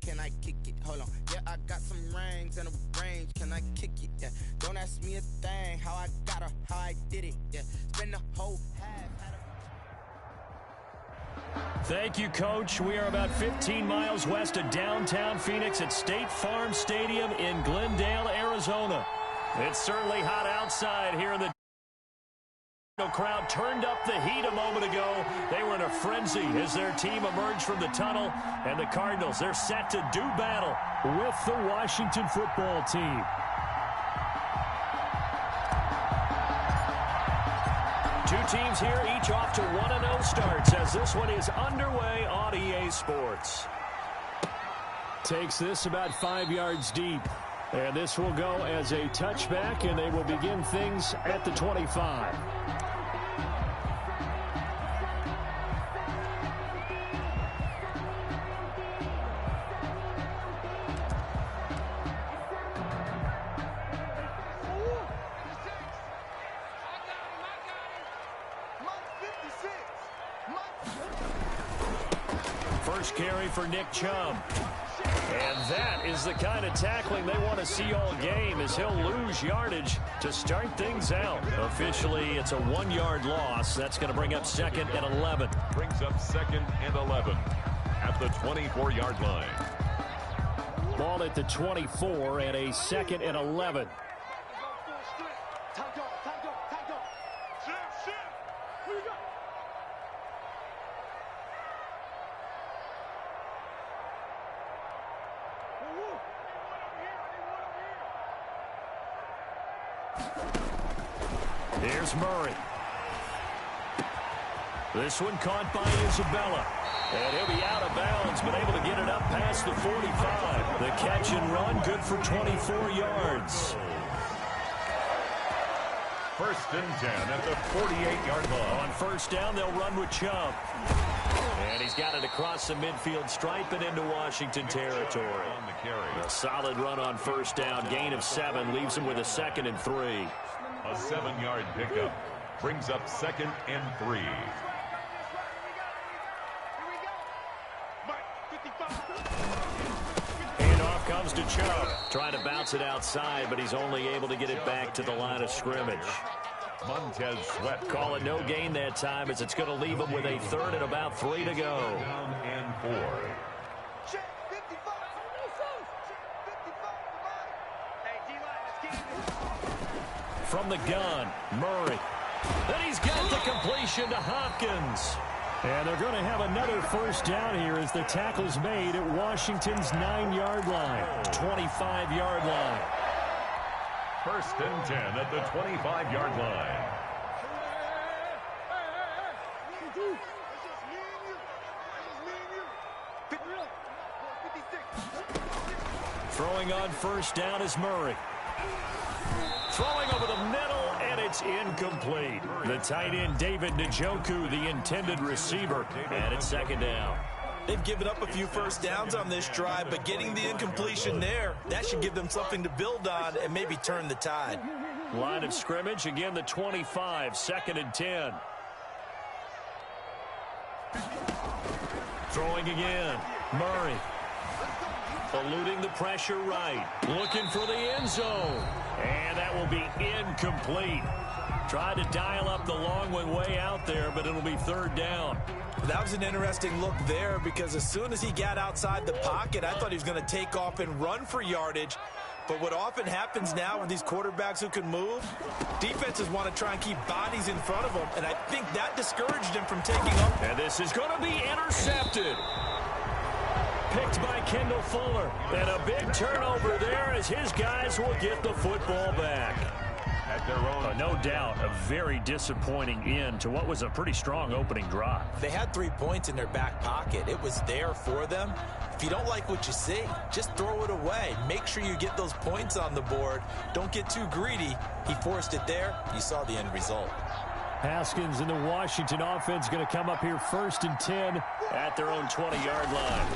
can I kick it? Hold on. Yeah, I got some rings and a range. Can I kick it? Yeah. Don't ask me a thing. How I got her, how I did it. Yeah. Spend the whole half. Thank you, Coach. We are about 15 miles west of downtown Phoenix at State Farm Stadium in Glendale, Arizona. It's certainly hot outside here in the crowd turned up the heat a moment ago. They were in a frenzy as their team emerged from the tunnel, and the Cardinals, they're set to do battle with the Washington football team. Two teams here, each off to 1-0 starts as this one is underway on EA Sports. Takes this about 5 yards deep. And this will go as a touchback, and they will begin things at the 25. First carry for Nick Chubb. And that is the kind of tackling they want to see all game as he'll lose yardage to start things out. Officially, it's a 1-yard loss. That's going to bring up 2nd and 11. Brings up 2nd and 11 at the 24-yard line. Ball at the 24 and a 2nd and 11. Here's Murray. This one caught by Isabella. And he'll be out of bounds, but able to get it up past the 45. The catch and run, good for 24 yards. 1st and 10 at the 48-yard line. On first down, they'll run with Chubb. And he's got it across the midfield stripe and into Washington territory. A solid run on first down. Gain of 7 leaves him with a 2nd and 3. A 7-yard pickup brings up 2nd and 3. Handoff comes to Chubb. Trying to bounce it outside, but he's only able to get it back to the line of scrimmage. Montez Sweat. Call it no gain that time as it's going to leave him with a 3rd and about 3 to go. Down and 4. From the gun, Murray. Then he's got the completion to Hopkins. And they're going to have another first down here as the tackle's made at Washington's 9-yard line, 25-yard line. 1st and 10 at the 25-yard line. Throwing on first down is Murray. Throwing over the middle, and it's incomplete. The tight end, David Njoku, the intended receiver, and it's 2nd down. They've given up a few first downs on this drive, but getting the incompletion there, that should give them something to build on and maybe turn the tide. Line of scrimmage, again the 25, 2nd and 10. Throwing again, Murray. Eluding the pressure right. Looking for the end zone. And that will be incomplete. Tried to dial up the long one way out there, but it'll be 3rd down. That was an interesting look there because as soon as he got outside the pocket, I thought he was going to take off and run for yardage. But what often happens now with these quarterbacks who can move, defenses want to try and keep bodies in front of them, and I think that discouraged him from taking up. And this is going to be intercepted. Picked by Kendall Fuller. And a big turnover there as his guys will get the football back. At their own. No doubt, a very disappointing end to what was a pretty strong opening drive. They had 3 points in their back pocket. It was there for them. If you don't like what you see, just throw it away. Make sure you get those points on the board. Don't get too greedy. He forced it there. You saw the end result. Haskins and the Washington offense going to come up here 1st and 10 at their own 20-yard line.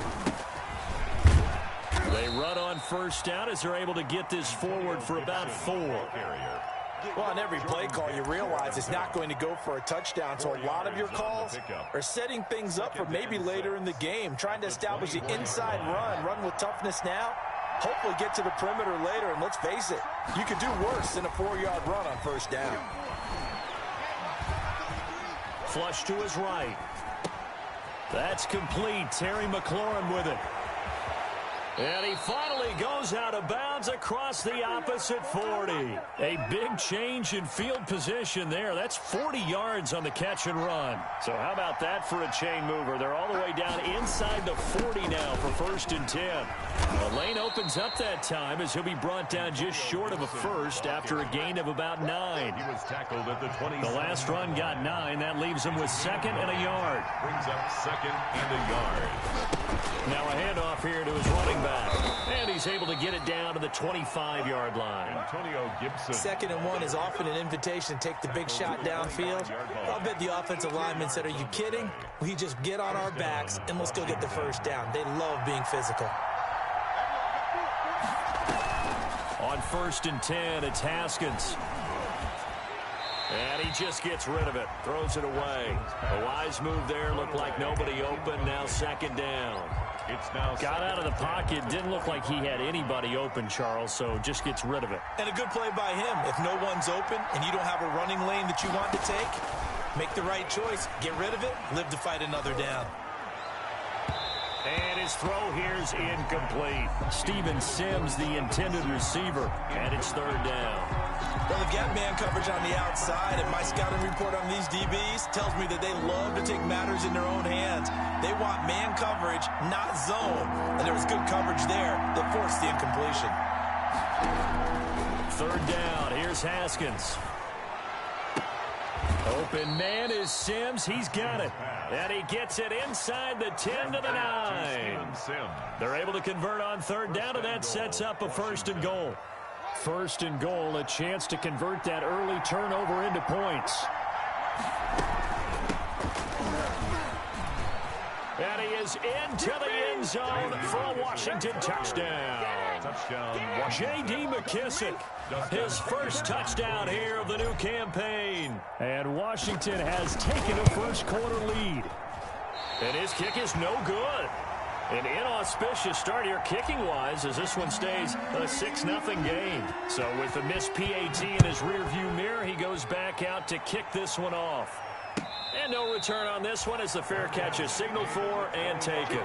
They run on first down as they're able to get this forward for about 4. Well, on every play call, you realize it's not going to go for a touchdown, so a lot of your calls are setting things up for maybe later in the game, trying to establish the inside run with toughness now, hopefully get to the perimeter later, and let's face it, you could do worse than a 4-yard run on first down. Flush to his right. That's complete. Terry McLaurin with it. And he finally goes out of bounds across the opposite 40. A big change in field position there. That's 40 yards on the catch and run. So how about that for a chain mover? They're all the way down inside the 40 now for 1st and 10. The lane opens up that time as he'll be brought down just short of a first after a gain of about 9. He was tackled at the 20. The last run got 9. That leaves him with 2nd and a yard. Brings up 2nd and a yard. Now a handoff here to his running back. And he's able to get it down to the 25-yard line. Antonio Gibson. 2nd and 1 is often an invitation to take the big shot downfield. I'll bet the offensive lineman said, are you kidding? We just get on our backs and let's go get the first down. They love being physical. On 1st and 10, it's Haskins. And he just gets rid of it. Throws it away. A wise move there. Looked like nobody open. Now 2nd down. It's now got out of the pocket. Didn't look like he had anybody open, Charles, so just gets rid of it. And a good play by him. If no one's open and you don't have a running lane that you want to take, make the right choice. Get rid of it. Live to fight another down. And his throw here's incomplete. Steven Sims, the intended receiver, and it's 3rd down. Well, they've got man coverage on the outside, and my scouting report on these DBs tells me that they love to take matters in their own hands. They want man coverage, not zone. And there was good coverage there that forced the incompletion. 3rd down. Here's Haskins. Open man is Sims. He's got it. And he gets it inside the 10 to the 9. They're able to convert on 3rd down, and that sets up a 1st and goal. 1st and goal, a chance to convert that early turnover into points. And he is into the end zone for a Washington touchdown. J.D. McKissick, his first touchdown here of the new campaign. And Washington has taken a first-quarter lead. And his kick is no good. An inauspicious start here kicking-wise as this one stays a 6-0 game. So with the missed PAT in his rearview mirror, he goes back out to kick this one off. And no return on this one as the fair catch is signaled for and taken.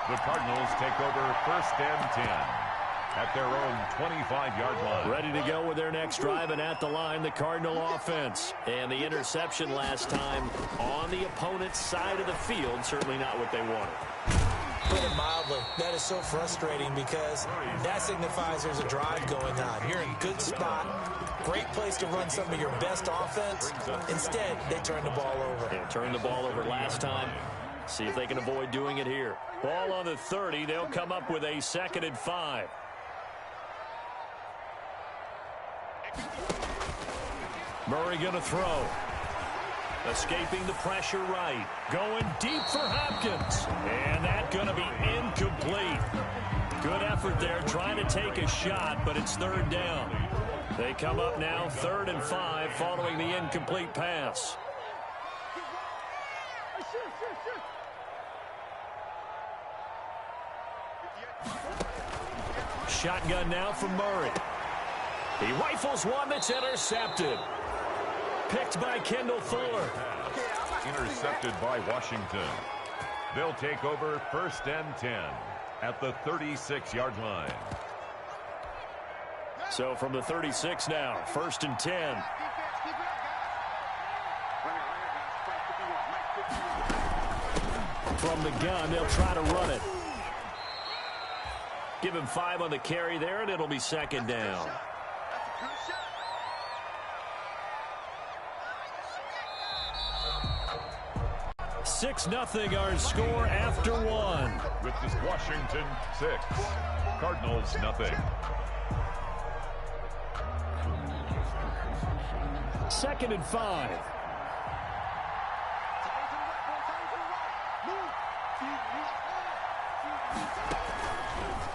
The Cardinals take over 1st and 10 at their own 25-yard line. Ready to go with their next drive, and at the line, the Cardinal offense. And the interception last time on the opponent's side of the field, certainly not what they wanted. Put it mildly, that is so frustrating because that signifies there's a drive going on. You're in a good spot, great place to run some of your best offense. Instead, they turn the ball over. Yeah, turned the ball over last time. See if they can avoid doing it here. Ball on the 30. They'll come up with a 2nd and 5. Murray going to throw. Escaping the pressure right. Going deep for Hopkins. And that going to be incomplete. Good effort there trying to take a shot, but it's 3rd down. They come up now 3rd and 5 following the incomplete pass. Shotgun now from Murray. He rifles one that's intercepted. Picked by Kendall Fuller. Intercepted by Washington. They'll take over 1st and 10 at the 36-yard line. So from the 36 now, 1st and 10. From the gun, they'll try to run it. Give him 5 on the carry there, and it'll be 2nd down. Six nothing our score after 1. With this Washington 6, Cardinals nothing. 2nd and 5.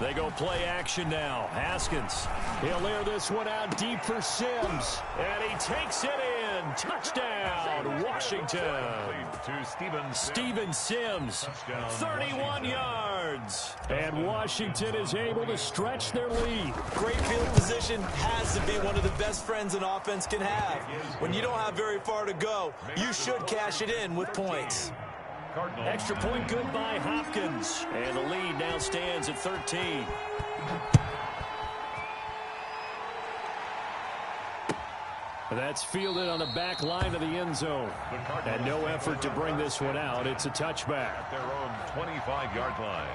They go play action now. Haskins. He'll air this one out deep for Sims. And he takes it in. Touchdown, Washington. To Steven Sims, 31 yards. And Washington is able to stretch their lead. Great field position has to be one of the best friends an offense can have. When you don't have very far to go, you should cash it in with points. Extra point good by Hopkins. And the lead now stands at 13. That's fielded on the back line of the end zone. And no effort to bring this one out. It's a touchback. At their own 25-yard line.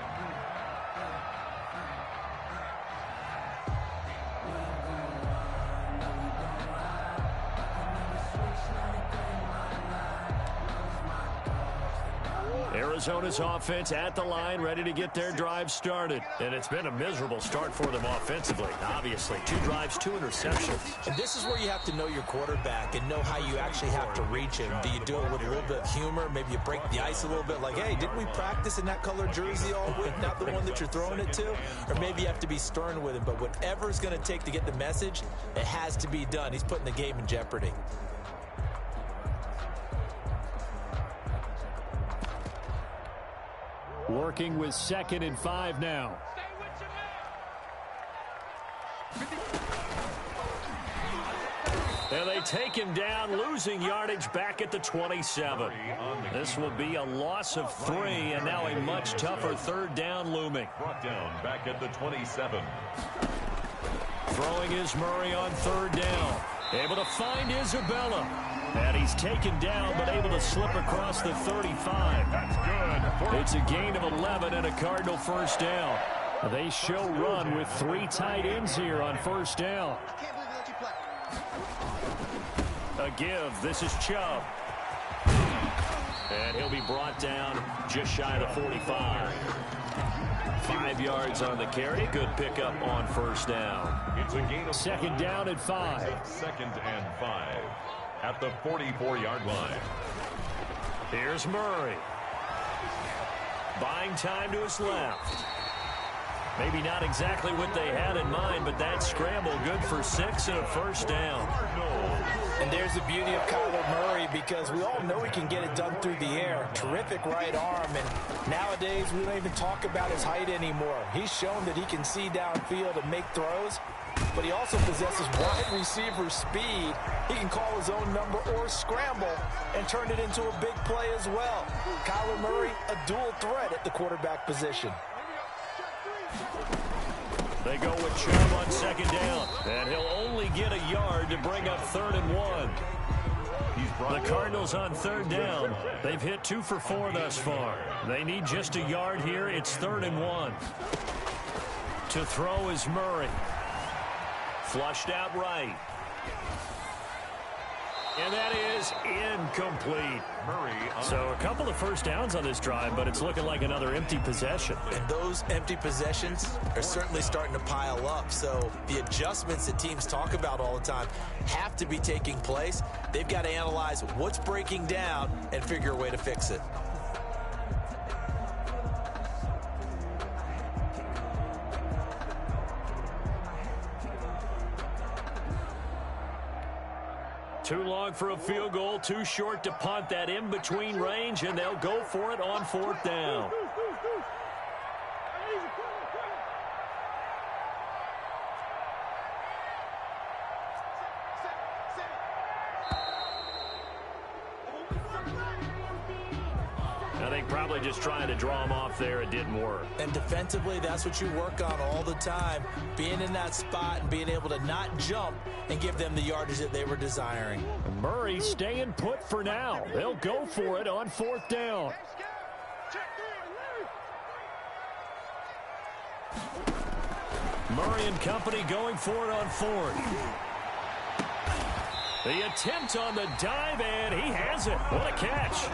Arizona's offense at the line, ready to get their drive started. And it's been a miserable start for them offensively. Obviously, 2 drives, 2 interceptions. And this is where you have to know your quarterback and know how you actually have to reach him. Do you do it with a little bit of humor? Maybe you break the ice a little bit like, hey, didn't we practice in that color jersey all week, not the one that you're throwing it to? Or maybe you have to be stern with him. But whatever it's going to take to get the message, it has to be done. He's putting the game in jeopardy. Working with 2nd and 5 now. And they take him down, losing yardage back at the 27. This will be a loss of 3, and now a much tougher 3rd down looming. Brought down back at the 27. Throwing is Murray on 3rd down. Able to find Isabella. And he's taken down, but able to slip across the 35. That's good. It's a gain of 11 and a Cardinal 1st down. They show run with 3 tight ends here on 1st down. A give. This is Chubb. And he'll be brought down just shy of the 45. 5 yards on the carry. Good pickup on 1st down. It's a gain of 2nd down at 5. 2nd and 5. At the 44-yard line. Here's Murray. Buying time to his left. Maybe not exactly what they had in mind, but that scramble good for 6 and a 1st down. And there's the beauty of Kyler Murray, because we all know he can get it done through the air. Terrific right arm, and nowadays we don't even talk about his height anymore. He's shown that he can see downfield and make throws, but he also possesses wide receiver speed. He can call his own number or scramble and turn it into a big play as well. Kyler Murray, a dual threat at the quarterback position. They go with Chubb on 2nd down, and he'll only get a yard to bring up 3rd and 1. The Cardinals on 3rd down. They've hit 2 for 4 thus far. They need just a yard here. It's 3rd and 1. To throw is Murray. Flushed out right. And that is incomplete. So a couple of 1st downs on this drive, but it's looking like another empty possession. And those empty possessions are certainly starting to pile up. So the adjustments that teams talk about all the time have to be taking place. They've got to analyze what's breaking down and figure a way to fix it. Too long for a field goal, too short to punt. That in-between range, and they'll go for it on 4th down. I think probably just trying to draw him off there, it didn't work. And defensively, that's what you work on all the time. Being in that spot and being able to not jump and give them the yardage that they were desiring. Murray staying put for now. They'll go for it on 4th down. Murray and company going for it on 4th. The attempt on the dive, and he has it. What a catch.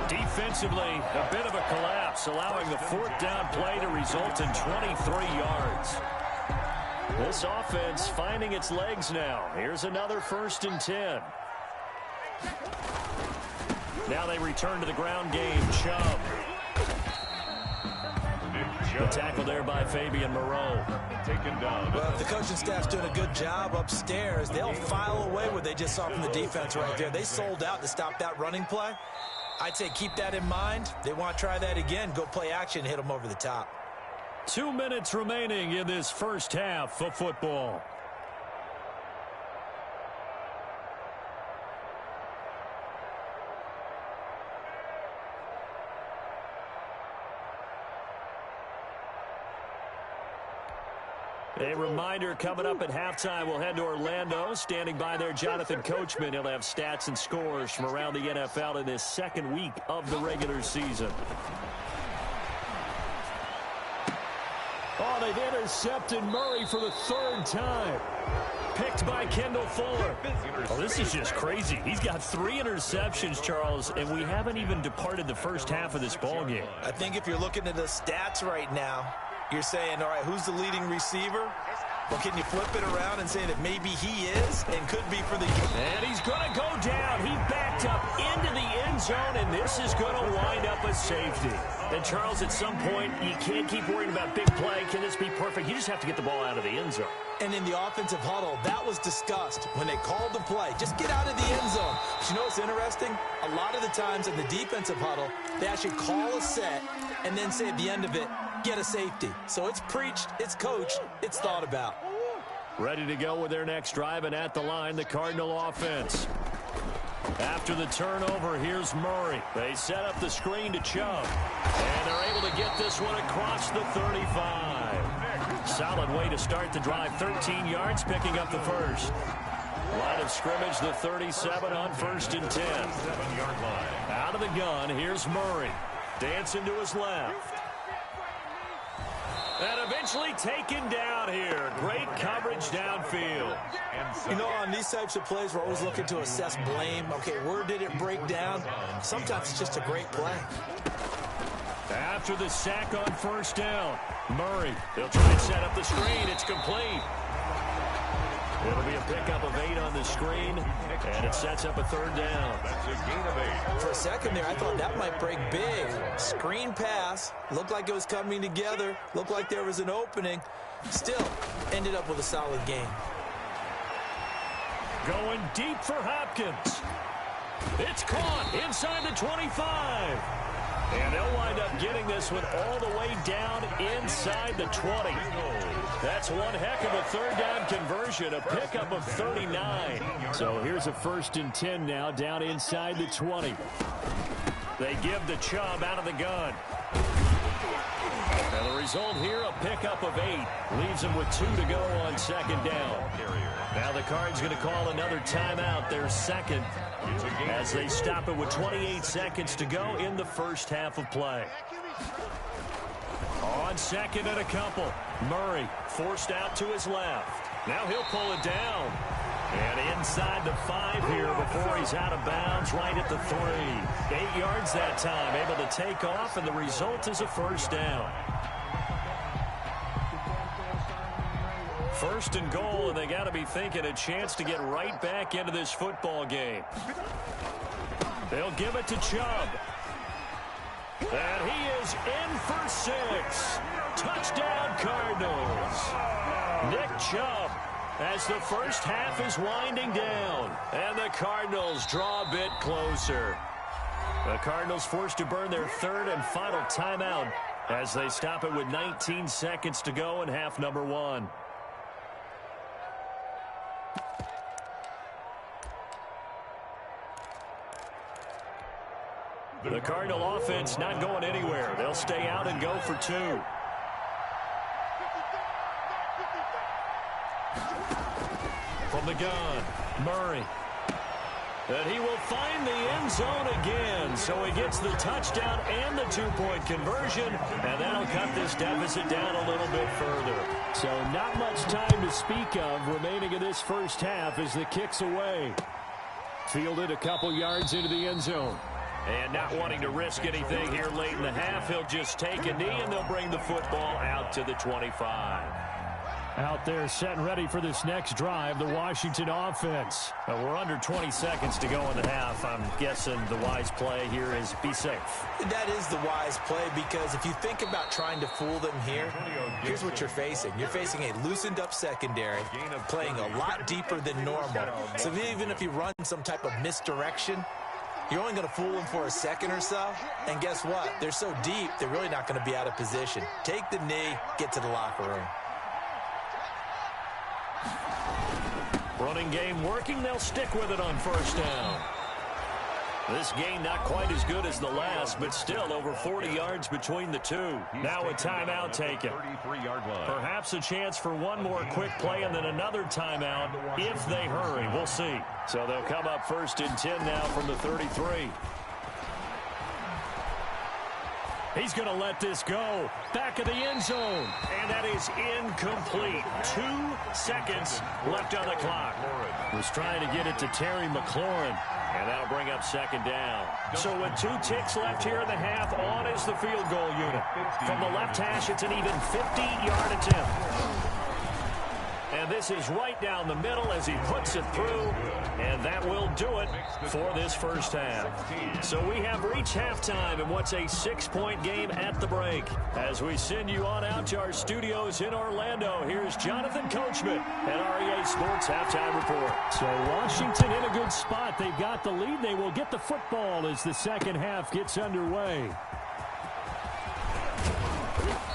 Defensively, a bit of a collapse, allowing the 4th down play to result in 23 yards. This offense finding its legs now. Here's another 1st and 10. Now they return to the ground game. Chubb. The tackle there by Fabian Moreau. Taken down. Well, if the coaching staff's doing a good job upstairs, they'll file away what they just saw from the defense right there. They sold out to stop that running play. I'd say keep that in mind. They want to try that again. Go play action, hit them over the top. 2 minutes remaining in this first half of football. A reminder, coming up at halftime, we'll head to Orlando. Standing by there, Jonathan Coachman. He'll have stats and scores from around the NFL in this second week of the regular season. Oh, they've intercepted Murray for the third time. Picked by Kendall Fuller. Oh, this is just crazy. He's got 3 interceptions, Charles, and we haven't even departed the first half of this ballgame. I think if you're looking at the stats right now, you're saying, all right, who's the leading receiver? Well, can you flip it around and say that maybe he is and could be for the... And he's going to go down. He backed up into the end zone, and this is going to wind up a safety. And, Charles, at some point, you can't keep worrying about big play. Can this be perfect? You just have to get the ball out of the end zone. And in the offensive huddle, that was discussed when they called the play. Just get out of the end zone. But you know what's interesting? A lot of the times in the defensive huddle, they actually call a set and then say at the end of it, get a safety. So it's preached, it's coached, it's thought about. Ready to go with their next drive, and at the line, the Cardinal offense. After the turnover, here's Murray. They set up the screen to Chubb, and they're able to get this one across the 35. Solid way to start the drive. 13 yards, picking up the first. Line of scrimmage, the 37 on 1st and 10. Out of the gun, here's Murray. Dancing to his left. And eventually taken down here. Great coverage downfield. You know, on these types of plays, we're always looking to assess blame. Okay, where did it break down? Sometimes it's just a great play. After the sack on 1st down, Murray, they'll try and set up the screen. It's complete. It'll be a pickup of 8 on the screen, and it sets up a 3rd down. That's a gain of 8. For a second there, I thought that might break big. Screen pass. Looked like it was coming together. Looked like there was an opening. Still, ended up with a solid game. Going deep for Hopkins. It's caught inside the 25. And they'll wind up getting this one all the way down inside the 20. That's one heck of a 3rd down conversion, a pickup of 39. So here's a 1st and 10 now, down inside the 20. They give the Chubb out of the gun. And the result here, a pickup of 8. Leaves them with 2 to go on 2nd down. Now the Cards going to call another timeout, their 2nd, as they stop it with 28 seconds to go in the first half of play. On 2nd and a couple, Murray forced out to his left. Now he'll pull it down. And inside the 5 here before he's out of bounds, right at the 3. 8 yards that time, able to take off, and the result is a 1st down. 1st and goal, and they got to be thinking a chance to get right back into this football game. They'll give it to Chubb. And he is in for 6. Touchdown, Cardinals. Nick Chubb, as the first half is winding down, and the Cardinals draw a bit closer. The Cardinals forced to burn their 3rd and final timeout as they stop it with 19 seconds to go in half number 1. The Cardinal offense not going anywhere. They'll stay out and go for 2. From the gun, Murray. And he will find the end zone again. So he gets the touchdown and the 2-point conversion. And that'll cut this deficit down a little bit further. So not much time to speak of remaining in this first half as the kick's away. Fielded a couple yards into the end zone. And not wanting to risk anything here late in the half, he'll just take a knee, and they'll bring the football out to the 25. Out there set and ready for this next drive, the Washington offense. We're under 20 seconds to go in the half. I'm guessing the wise play here is be safe. That is the wise play, because if you think about trying to fool them here, here's what you're facing. You're facing a loosened up secondary, playing a lot deeper than normal. So even if you run some type of misdirection, you're only going to fool them for a second or so. And guess what? They're so deep, they're really not going to be out of position. Take the knee, get to the locker room. Running game working. They'll stick with it on first down. This game not quite as good as the last, but still over 40 yards between the two. Now a timeout taken. Perhaps a chance for one more quick play and then another timeout if they hurry. We'll see. So they'll come up 1st and 10 now from the 33. He's going to let this go. Back of the end zone. And that is incomplete. 2 seconds left on the clock. Was trying to get it to Terry McLaurin. And that'll bring up 2nd down. So with 2 ticks left here in the half, on is the field goal unit. From the left hash, it's an even 50-yard attempt. And this is right down the middle as he puts it through. And that will do it for this first half. So we have reached halftime in what's a 6-point game at the break. As we send you on out to our studios in Orlando, here's Jonathan Coachman at REA Sports Halftime Report. So Washington in a good spot. They've got the lead. They will get the football as the second half gets underway.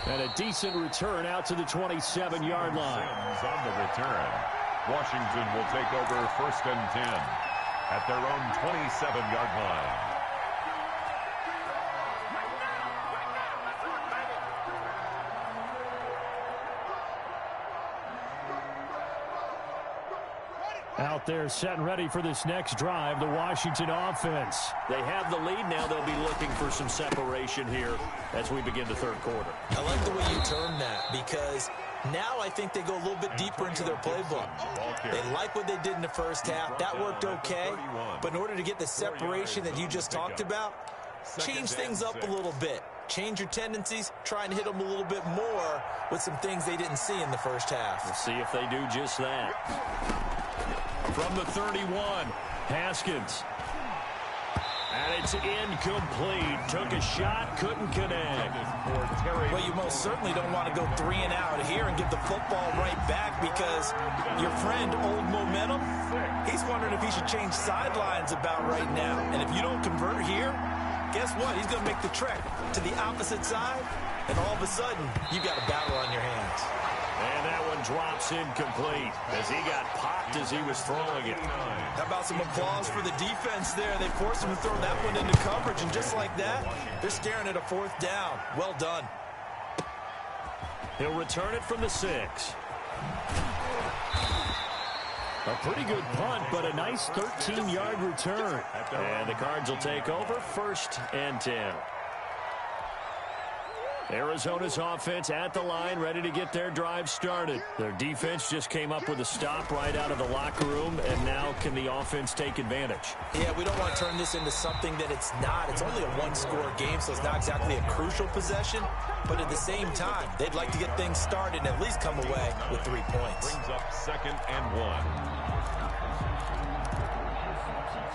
And a decent return out to the 27-yard line. On the return, Washington will take over 1st and 10 at their own 27-yard line. Out there set and ready for this next drive, the Washington offense. They have the lead now. They'll be looking for some separation here as we begin the third quarter. I like the way you term that, because now I think they go a little bit deeper into their playbook. They like what they did in the first half. That worked okay. But in order to get the separation that you just talked about, change things up a little bit. Change your tendencies, try and hit them a little bit more with some things they didn't see in the first half. We'll see if they do just that. From the 31, Haskins. And it's incomplete. Took a shot, couldn't connect. Well, you most certainly don't want to go 3 and out here and give the football right back, because your friend, Old Momentum, he's wondering if he should change sidelines about right now. And if you don't convert here, guess what? He's going to make the trek to the opposite side, and all of a sudden, you got a battle on your hands. And that one drops incomplete as he got popped as he was throwing it. How about some applause for the defense there? They forced him to throw that one into coverage, and just like that, they're staring at a 4th down. Well done. He'll return it from the 6. A pretty good punt, but a nice 13-yard return. And the Cards will take over 1st and 10. Arizona's offense at the line, ready to get their drive started. Their defense just came up with a stop right out of the locker room, and now can the offense take advantage? Yeah, we don't want to turn this into something that it's not. It's only a 1-score game, so it's not exactly a crucial possession. But at the same time, they'd like to get things started and at least come away with 3 points. Brings up 2nd and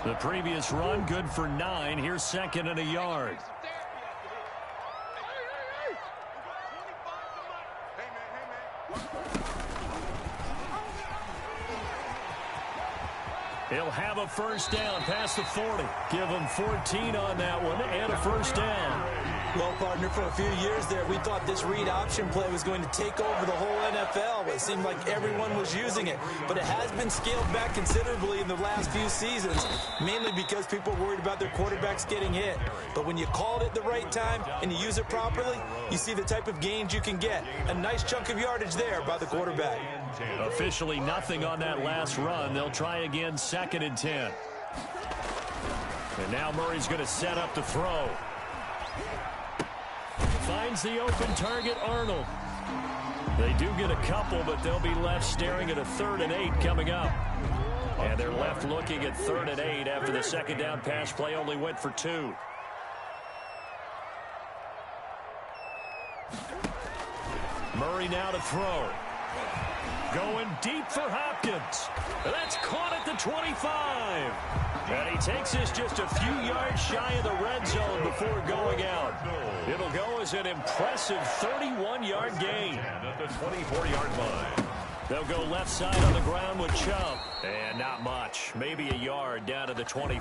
1. The previous run, good for 9. Here's 2nd and a yard. He'll have a first down past the 40. Give him 14 on that one and a first down. Well, partner, for a few years there, we thought this read option play was going to take over the whole NFL. It seemed like everyone was using it. But it has been scaled back considerably in the last few seasons, mainly because people are worried about their quarterbacks getting hit. But when you call it at the right time and you use it properly, you see the type of gains you can get. A nice chunk of yardage there by the quarterback. Officially nothing on that last run. They'll try again 2nd and 10. And now Murray's going to set up the throw. Finds the open target, Arnold. They do get a couple, but they'll be left staring at a 3rd and 8 coming up. And they're left looking at 3rd and 8 after the 2nd down pass play only went for 2. Murray now to throw. Going deep for Hopkins. That's caught at the 25. And he takes this just a few yards shy of the red zone before going out. It'll go as an impressive 31-yard gain. At the 24-yard line. They'll go left side on the ground with Chubb. And not much. Maybe a yard down to the 23.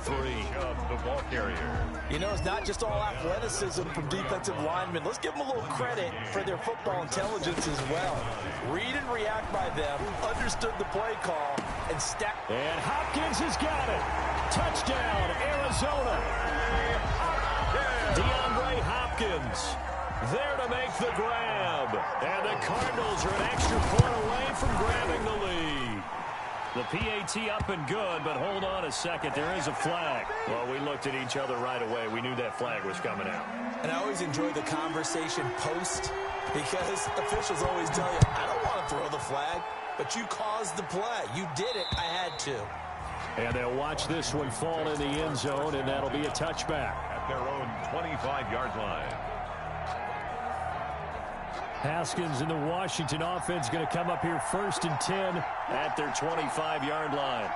Chubb, the ball carrier. You know, it's not just all athleticism from defensive linemen. Let's give them a little credit for their football intelligence as well. Read and react by them, understood the play call, and stacked. And Hopkins has got it. Touchdown, Arizona. DeAndre Hopkins there to make the grab. And the Cardinals are an extra point away from grabbing the lead. The PAT up and good, but hold on a second. There is a flag. Well, we looked at each other right away. We knew that flag was coming out. And I always enjoy the conversation post because officials always tell you, I don't want to throw the flag, but you caused the play. You did it. I had to. And they'll watch this one fall in the end zone, and that'll be a touchback. At their own 25-yard line. Haskins and the Washington offense going to come up here 1st and 10 at their 25-yard line.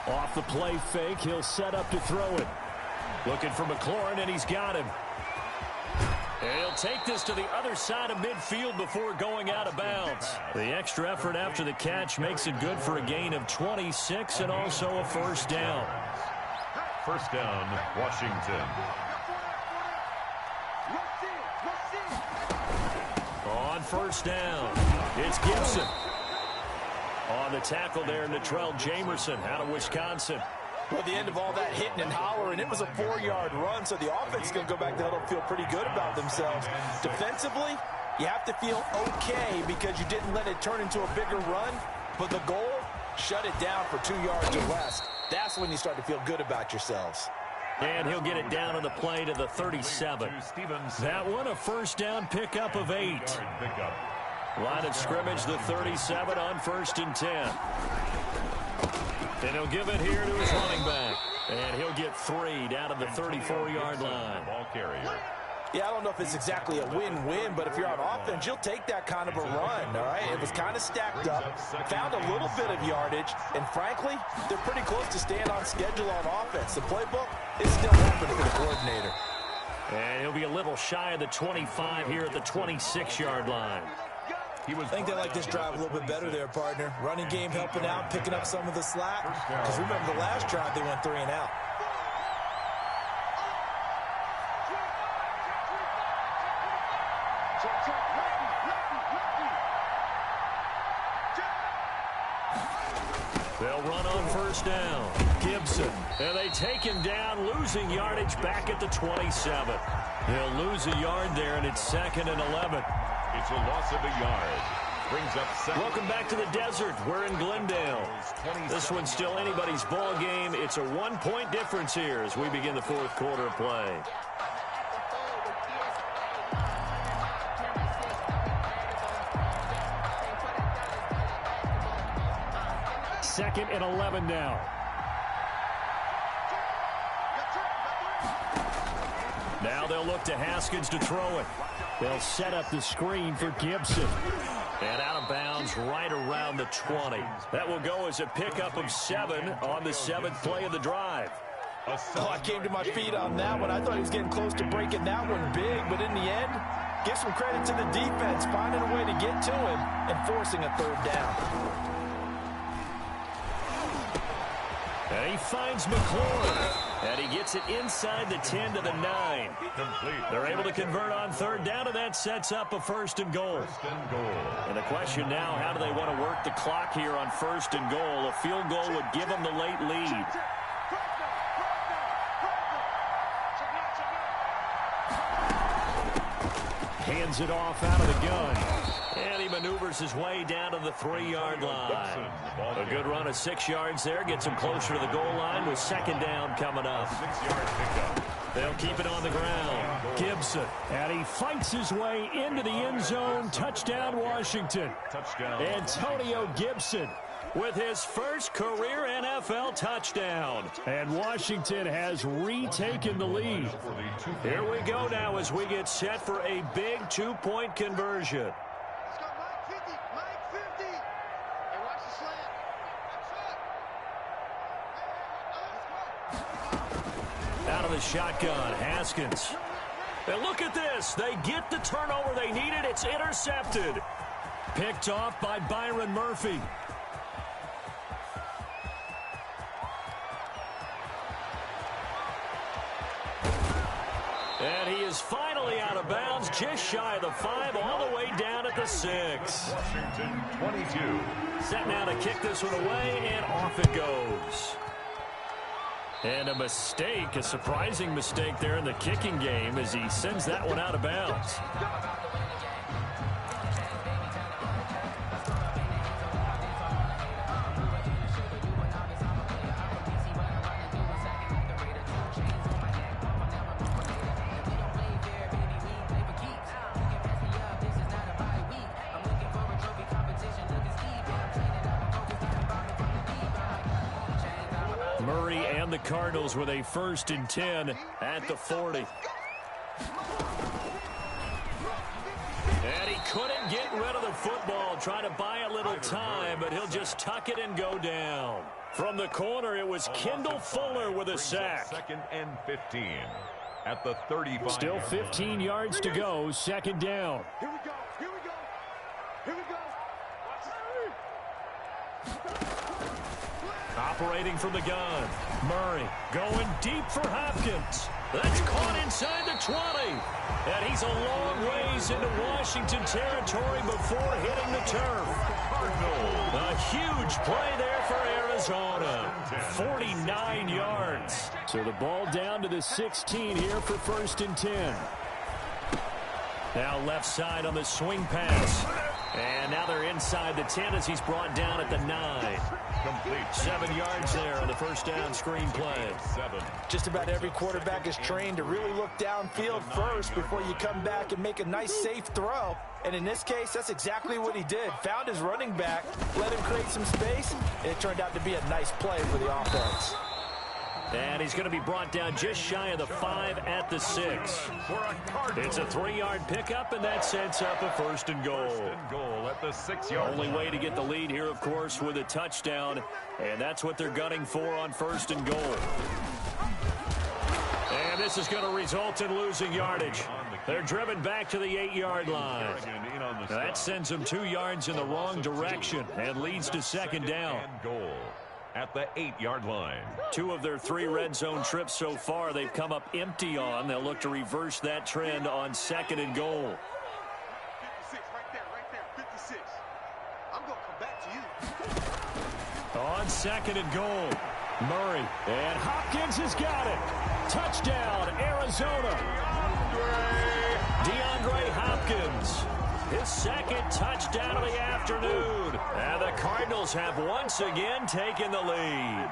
Off the play fake, he'll set up to throw it. Looking for McLaurin, and he's got him. And he'll take this to the other side of midfield before going out of bounds. The extra effort after the catch makes it good for a gain of 26 and also a first down. First down, Washington. On first down, it's Gibson. On the tackle there, Natrell Jamerson out of Wisconsin. Well, at the end of all that hitting and hollering, it was a 4-yard run, so the offense is going to go back to the huddle and feel pretty good about themselves. Defensively, you have to feel okay because you didn't let it turn into a bigger run, but the goal, shut it down for 2 yards or less. That's when you start to feel good about yourselves. And he'll get it down on the play to the 37. That one, a first down pickup of 8. Line of scrimmage, the 37 on 1st and 10. And he'll give it here to his running back. And he'll get 3 down to the 34-yard line. Ball carrier. Yeah, I don't know if it's exactly a win-win, but if you're on offense, you'll take that kind of a run, all right? It was kind of stacked up, found a little bit of yardage, and frankly, they're pretty close to staying on schedule on offense. The playbook is still open for the coordinator. And he'll be a little shy of the 25 here at the 26-yard line. I think they like this drive a little bit better there, partner. Running game helping out, picking up some of the slack. Because remember the last drive, they went 3 and out. They'll run on first down. Gibson. And they take him down, losing yardage back at the 27. They'll lose a yard there, and it's 2nd and 11. It's a loss of a yard. Brings up 2nd. Welcome back to the desert. We're in Glendale. This one's still anybody's ball game. It's a 1-point difference here as we begin the 4th quarter of play. Second and 11 now. Now they'll look to Haskins to throw it. They'll set up the screen for Gibson. And out of bounds right around the 20. That will go as a pickup of 7 on the 7th play of the drive. Oh, I came to my feet on that one. I thought he was getting close to breaking that one big, but in the end, give some credit to the defense, finding a way to get to him and forcing a 3rd down. And he finds McLaurin. And he gets it inside the 10 to the 9. Complete. They're able to convert on 3rd down, and that sets up a 1st and goal. And the question now, how do they want to work the clock here on 1st and goal? A field goal would give them the late lead. Hands it off out of the gun. And he maneuvers his way down to the 3-yard line. A good run of 6 yards there. Gets him closer to the goal line with 2nd down coming up. 6-yard pickup. They'll keep it on the ground. Gibson. And he fights his way into the end zone. Touchdown, Washington. Touchdown. Antonio Gibson with his first career NFL touchdown. And Washington has retaken the lead. Here we go now as we get set for a big 2-point conversion. the shotgun. Haskins. And look at this. They get the turnover they needed. It's intercepted. Picked off by Byron Murphy. And he is finally out of bounds, just shy of the 5, all the way down at the 6. Washington 22. Set now to kick this one away, and off it goes. And a mistake, a surprising mistake there in the kicking game as he sends that one out of bounds. Murray and the Cardinals with a 1st and 10 at the 40. And he couldn't get rid of the football, trying to buy a little time, but he'll just tuck it and go down. From the corner, it was Kendall Fuller with a sack. 2nd and 15 at the 35. Still 15 yards to go, 2nd down. Here we go. Here we go. Here we go. Operating from the gun. Murray going deep for Hopkins. That's caught inside the 20. And he's a long ways into Washington territory before hitting the turf. A huge play there for Arizona. 49 yards. So the ball down to the 16 here for 1st and 10. Now left side on the swing pass. And now they're inside the 10 as he's brought down at the 9. Complete. 7 yards there on the 1st down screen play. 7. Just about every quarterback is trained to really look downfield first before you come back and make a nice, safe throw. And in this case, that's exactly what he did. Found his running back, let him create some space, and it turned out to be a nice play for the offense. And he's going to be brought down just shy of the 5 at the 6. It's a 3-yard pickup, and that sets up a 1st and goal. 1st and goal at the 6-yard Only way to get the lead here, of course, with a touchdown. And that's what they're gunning for on 1st and goal. And this is going to result in losing yardage. They're driven back to the 8-yard line. Now that sends them 2 yards in the wrong direction and leads to 2nd down. Goal at the 8-yard line. 2 of their 3 red zone trips so far they've come up empty on. They'll look to reverse that trend on 2nd and goal. 56, right there, 56. I'm going to come back to you. On 2nd and goal, Murray. And Hopkins has got it. Touchdown, Arizona. DeAndre Hopkins. His 2nd touchdown of the afternoon. And the Cardinals have once again taken the lead.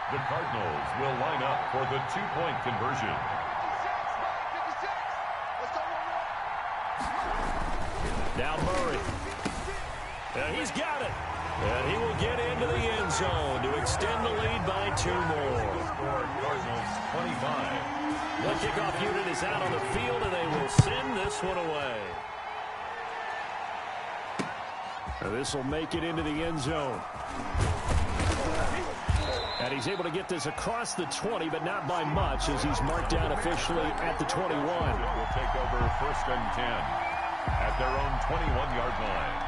The Cardinals will line up for the 2-point conversion. 56. Now Murray. And he's got it. And he will get into the end zone to extend the lead by 2 more. Score Cardinals 25. The kickoff unit is out on the field, and they will send this one away. And this will make it into the end zone. And he's able to get this across the 20, but not by much, as he's marked down officially at the 21. Will take over 1st and 10 at their own 21-yard line.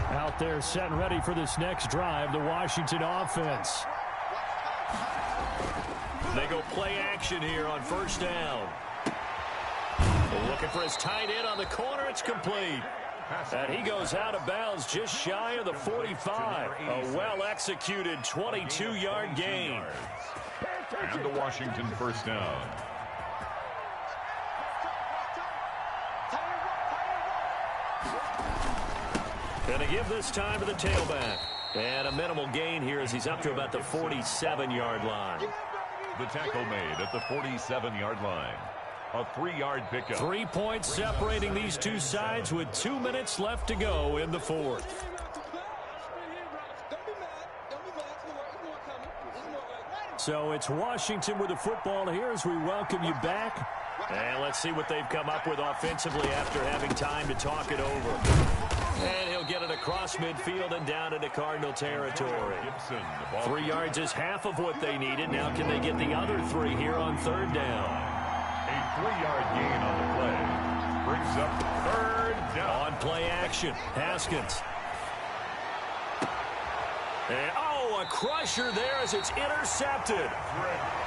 Out there set and ready for this next drive, the Washington offense. They go play action here on 1st down. Looking for his tight end on the corner. It's complete. And he goes out of bounds just shy of the 45. A well-executed 22-yard gain. And the Washington 1st down. Going to give this time to the tailback. And a minimal gain here as he's up to about the 47-yard line. The tackle made at the 47-yard line. A 3-yard pickup. 3 points separating these two sides with 2 minutes left to go in the 4th. So it's Washington with the football here as we welcome you back And let's see what they've come up with offensively after having time to talk it over. And he'll get it across midfield and down into Cardinal territory. 3 yards is half of what they needed. Now can they get the other 3 here on third down? A 3-yard gain on the play brings up third down. On play action, Haskins. And, a crusher there as it's intercepted.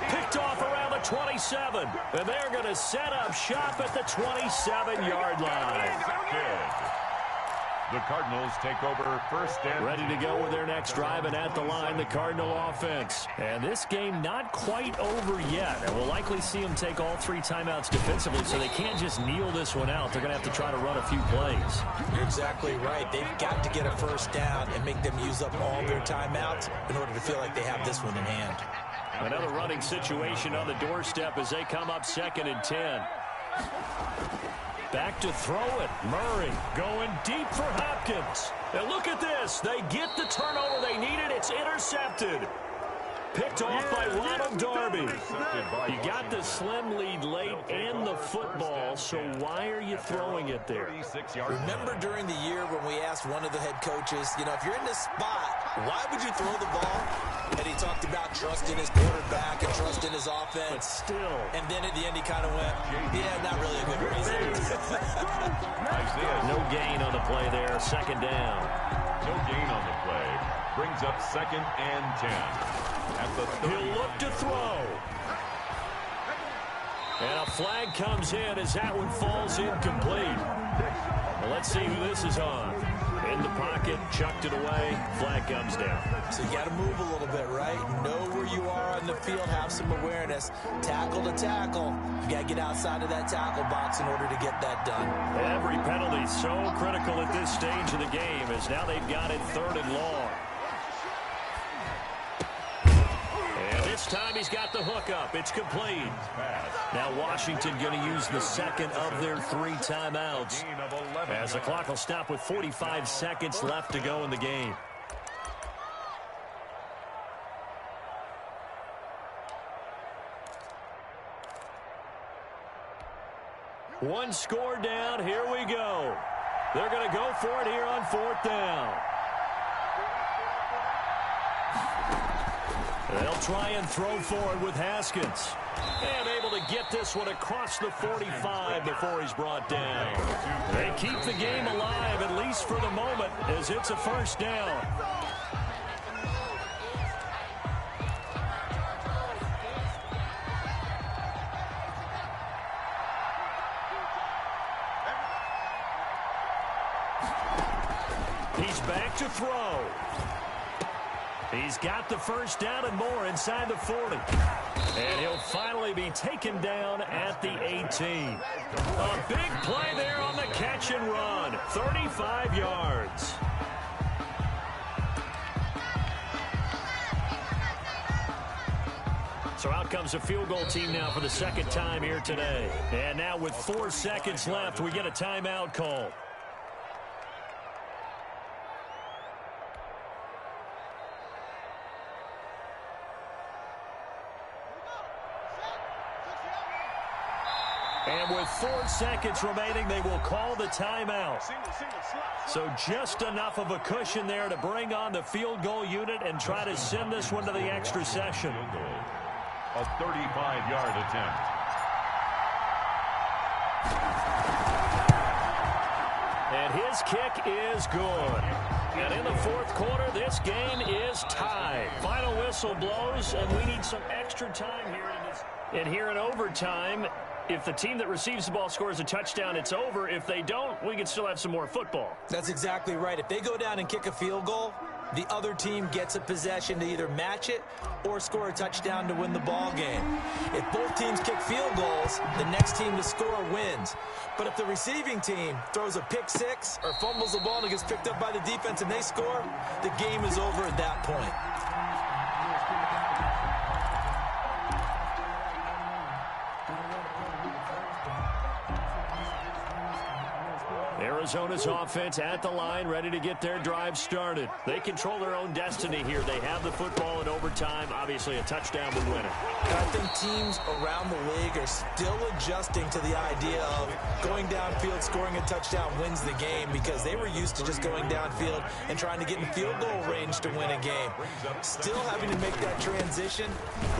Picked off around the 27. And they're going to set up shop at the 27-yard line. The Cardinals take over first and ready to go with their next drive, and at the line, the Cardinal offense. And this game not quite over yet. And we'll likely see them take all 3 timeouts defensively, so they can't just kneel this one out. They're going to have to try to run a few plays. You're exactly right. They've got to get a first down and make them use up all their timeouts in order to feel like they have this one in hand. Another running situation on the doorstep as they come up 2nd and 10. Back to throw it. Murray going deep for Hopkins. And look at this. They get the turnover they needed. It's intercepted. Picked off by Ronald Darby. You got the slim lead late and the football, so why are you throwing it there? Remember during the year when we asked one of the head coaches, if you're in this spot, why would you throw the ball? And he talked about trusting his quarterback and trusting his offense. But still. And then at the end he kind of went, yeah, not really a good reason. No gain on the play there. 2nd down. No gain on the play. Brings up 2nd and 10. He'll look to throw. And a flag comes in as that one falls incomplete. Well, let's see who this is on. In the pocket, chucked it away, flag comes down. So you got to move a little bit, right? Know where you are on the field, have some awareness. Tackle to tackle. You got to get outside of that tackle box in order to get that done. Every penalty so critical at this stage of the game as now they've got it 3rd and long. And this time he's got the hook up. It's complete. Now Washington going to use the 2nd of their 3 timeouts as the clock will stop with 45 seconds left to go in the game. One score down. Here we go. They're going to go for it here on 4th down. They'll try and throw for it with Haskins. And able to get this one across the 45 before he's brought down. They keep the game alive, at least for the moment, as it's a 1st down. He's back to throw. He's got the 1st down and more inside the 40. And he'll finally be taken down at the 18. A big play there on the catch and run. 35 yards. So out comes a field goal team now for the 2nd time here today. And now with 4 seconds left, we get a timeout call. And with 4 seconds remaining, they will call the timeout. So just enough of a cushion there to bring on the field goal unit and try to send this one to the extra session. A 35-yard attempt. And his kick is good. And in the 4th quarter, this game is tied. Final whistle blows, and we need some extra time here in this. And here in overtime, if the team that receives the ball scores a touchdown, it's over. If they don't, we can still have some more football. That's exactly right. If they go down and kick a field goal, the other team gets a possession to either match it or score a touchdown to win the ball game. If both teams kick field goals, the next team to score wins. But if the receiving team throws a pick 6 or fumbles the ball and it gets picked up by the defense and they score, the game is over at that point. Arizona's offense at the line, ready to get their drive started. They control their own destiny here. They have the football in overtime. Obviously, a touchdown would win it. And I think teams around the league are still adjusting to the idea of going downfield, scoring a touchdown wins the game, because they were used to just going downfield and trying to get in field goal range to win a game. Still having to make that transition.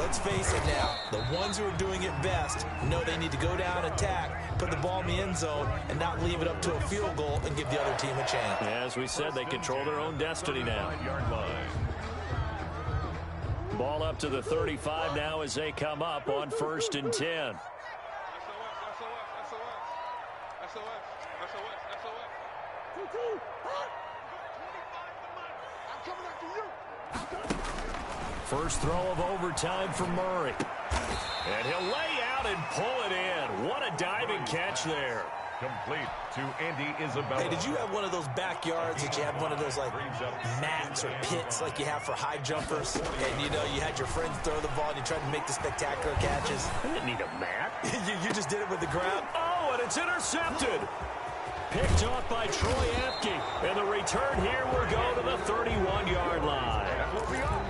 Let's face it now, the ones who are doing it best know they need to go down, attack, put the ball in the end zone, and not leave it up to a field goal and give the other team a chance. As we said, they control their own destiny now. Ball up to the 35 now as they come up on 1st and 10. First throw of overtime for Murray. And he'll lay out and pull it in. What a diving catch there. Complete to Andy Isabella. Hey, did you have one of those backyards that you have one of those, like, mats or pits like you have for high jumpers? And, you know, you had your friends throw the ball and you tried to make the spectacular catches? I didn't need a mat. you just did it with the ground? Oh, and it's intercepted. Picked off by Troy Apke. And the return here will go to the 31-yard line.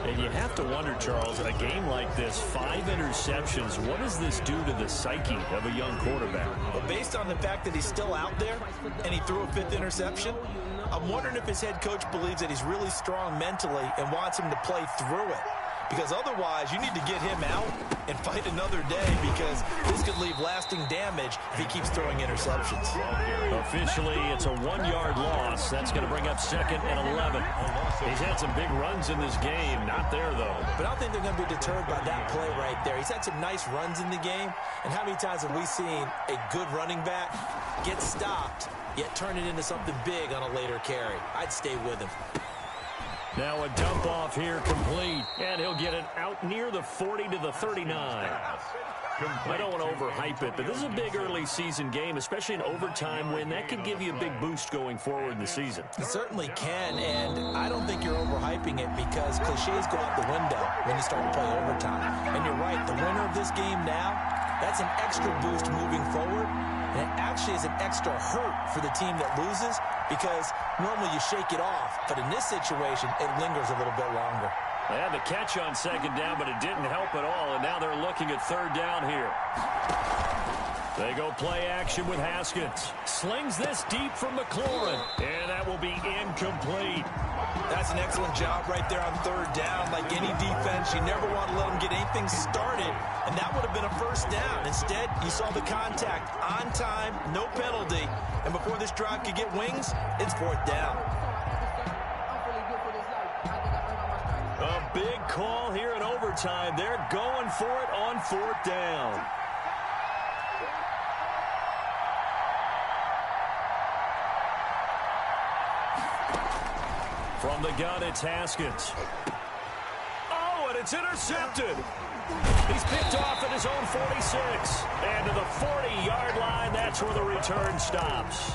And you have to wonder, Charles, in a game like this, 5 interceptions, what does this do to the psyche of a young quarterback? But based on the fact that he's still out there and he threw a 5th interception, I'm wondering if his head coach believes that he's really strong mentally and wants him to play through it. Because otherwise, you need to get him out and fight another day, because this could leave lasting damage if he keeps throwing interceptions. Officially, it's a 1-yard loss. That's going to bring up 2nd and 11. He's had some big runs in this game. Not there, though. But I don't think they're going to be deterred by that play right there. He's had some nice runs in the game. And how many times have we seen a good running back get stopped, yet turn it into something big on a later carry? I'd stay with him. Now a dump off here complete. And he'll get it out near the 40 to the 39. I don't want to overhype it, but this is a big early season game, especially an overtime win. That could give you a big boost going forward in the season. It certainly can, and I don't think you're overhyping it, because cliches go out the window when you start to play overtime. And you're right, the winner of this game now, that's an extra boost moving forward, and it actually is an extra hurt for the team that loses, because normally you shake it off, but in this situation, it lingers a little bit longer. They had the catch on 2nd down, but it didn't help at all, and now they're looking at 3rd down here. They go play action with Haskins. Slings this deep from McLaurin, and that will be incomplete. That's an excellent job right there on 3rd down. Like any defense, you never want to let them get anything started, and that would have been a 1st down. Instead, you saw the contact on time, no penalty, and before this drive could get wings, it's 4th down. A big call here in overtime. They're going for it on 4th down. From the gun, it's Haskins. Oh, and it's intercepted. He's picked off at his own 46. And to the 40-yard line, that's where the return stops.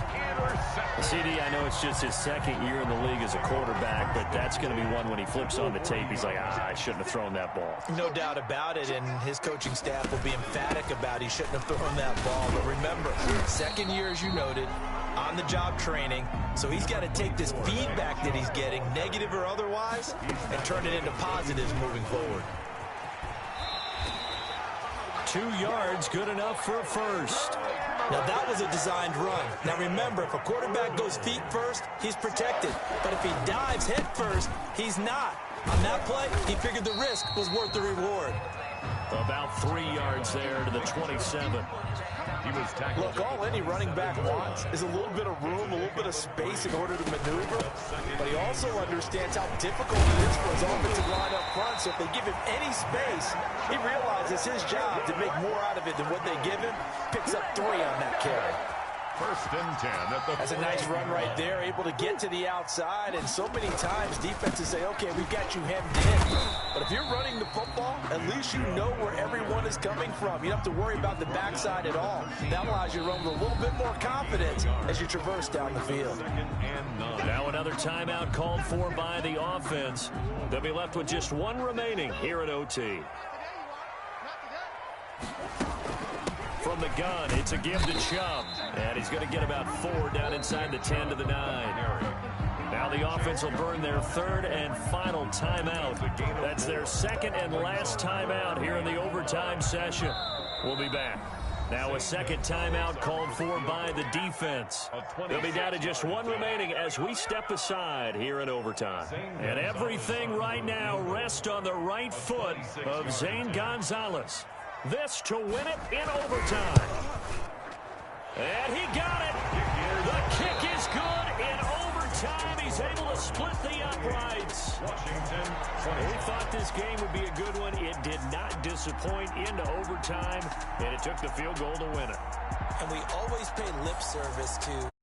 CD, I know it's just his 2nd year in the league as a quarterback, but that's going to be one when he flips on the tape. He's like, I shouldn't have thrown that ball. No doubt about it, and his coaching staff will be emphatic about he shouldn't have thrown that ball. But remember, 2nd year, as you noted, on-the-job training, so he's got to take this feedback that he's getting, negative or otherwise, and turn it into positives moving forward. 2 yards, good enough for a 1st. Now, that was a designed run. Now, remember, if a quarterback goes feet first, he's protected. But if he dives head first, he's not. On that play, he figured the risk was worth the reward. About 3 yards there to the 27. Look, all any running back wants is a little bit of room, a little bit of space in order to maneuver. But he also understands how difficult it is for his offensive line up front. So if they give him any space, he realizes his job to make more out of it than what they give him. Picks up 3 on that carry. 1st and 10 at the. That's a nice run right there, able to get to the outside. And so many times defenses say, okay, we've got you hemmed in. But if you're running the football, at least you know where everyone is coming from. You don't have to worry about the backside at all. That allows you to run with a little bit more confidence as you traverse down the field. Now another timeout called for by the offense. They'll be left with just 1 remaining here at OT. From the gun, it's a give to Chubb. And he's going to get about 4 down inside the 10 to the 9. Now the offense will burn their third and final timeout. That's their second and last timeout here in the overtime session. We'll be back. Now a second timeout called for by the defense. They'll be down to just 1 remaining as we step aside here in overtime. And everything right now rests on the right foot of Zane Gonzalez. This to win it in overtime. And he got it. The kick is good in overtime. He's able to split the uprights. We thought this game would be a good one. It did not disappoint into overtime, and it took the field goal to win it. And we always pay lip service to